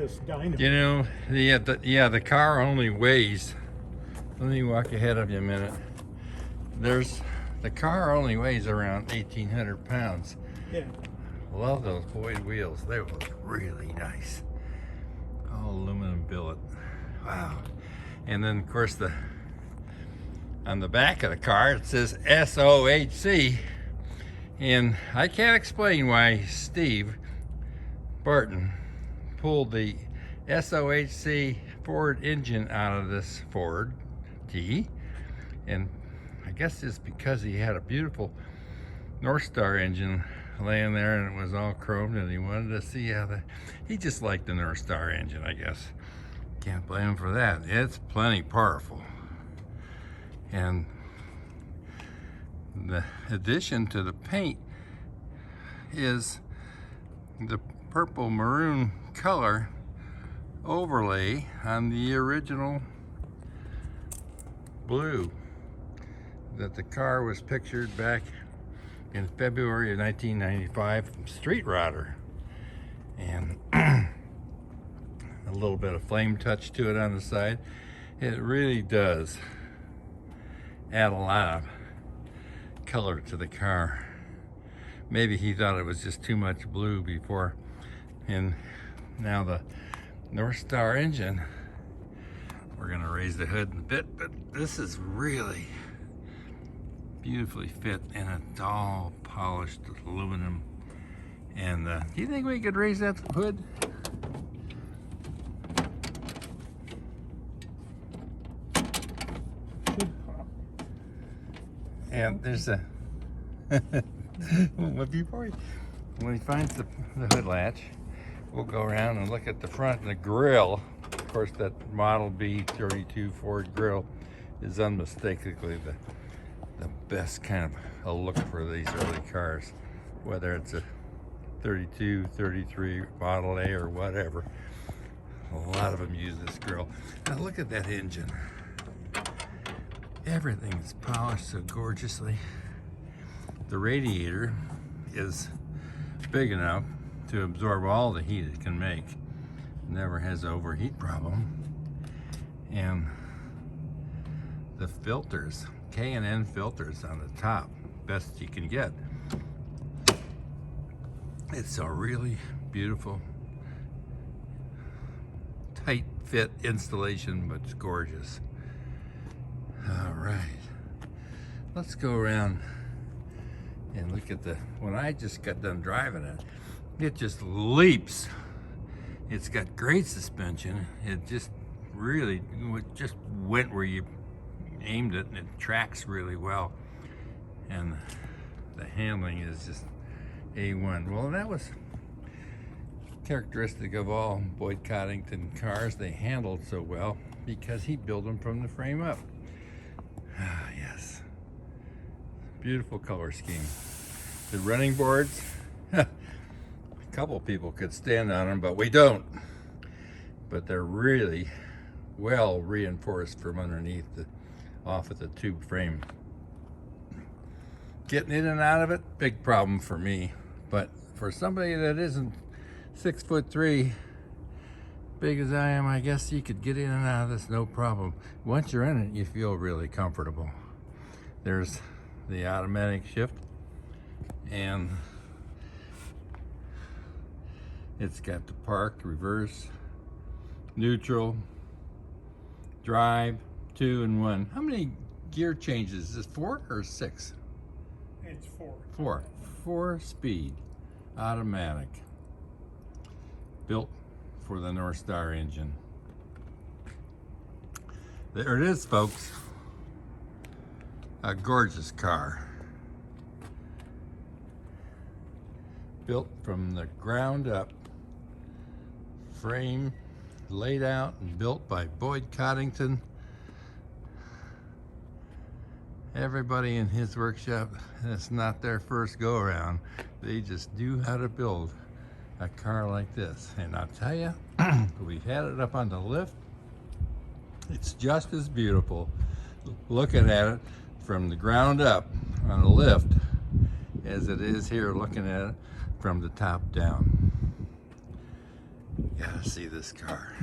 this dynamo. You know, the car only weighs. Let me walk ahead of you a minute. The car only weighs around 1,800 pounds. Yeah. Love those Boyd wheels. They look really nice. All aluminum billet. Wow. And then, of course, on the back of the car it says SOHC. And I can't explain why Steve Barton pulled the SOHC Ford engine out of this Ford T. And I guess it's because he had a beautiful North Star engine laying there and it was all chromed and he wanted to see how he just liked the North Star engine, I guess. Can't blame him for that. It's plenty powerful. And the addition to the paint is the purple maroon color overlay on the original blue that the car was pictured back in February of 1995 from Street Rodder. And a little bit of flame touch to it on the side. It really does add a lot of color to the car. Maybe he thought it was just too much blue before, and now the North Star engine, we're gonna raise the hood a bit, but this is really beautifully fit and it's all polished aluminum. And do you think we could raise that hood? And there's a when he finds the hood latch, we'll go around and look at the front and the grill. Of course, that Model B32 Ford grill is unmistakably the best kind of a look for these early cars, whether it's a 32, 33 Model A or whatever. A lot of them use this grill. Now look at that engine. Everything is polished so gorgeously. The radiator is big enough to absorb all the heat it can make. Never has an overheat problem. And the filters, K&N filters on the top, best you can get. It's a really beautiful, tight fit installation, but it's gorgeous. All right, let's go around and look at when I just got done driving it just leaps. It's got great suspension. It just really just went where you aimed it, and it tracks really well. And the handling is just A1. Well, that was characteristic of all Boyd Coddington cars. They handled so well because he built them from the frame up. Ah, yes. Beautiful color scheme. The running boards, a couple people could stand on them, but we don't. But they're really well reinforced from underneath off of the tube frame. Getting in and out of it, big problem for me. But for somebody that isn't 6'3", big as I am, I guess you could get in and out of this no problem. Once you're in it, you feel really comfortable. There's the automatic shift, and it's got the park, reverse, neutral, drive, 2 and 1. How many gear changes? Is this 4 or 6? It's 4. 4. 4-speed automatic. Built for the North Star engine. There it is, folks. A gorgeous car. Built from the ground up. Frame laid out and built by Boyd Coddington. Everybody in his workshop, it's not their first go around. They just knew how to build a car like this. And I'll tell you, we've had it up on the lift. It's just as beautiful looking at it from the ground up on the lift as it is here looking at it from the top down. Gotta see this car.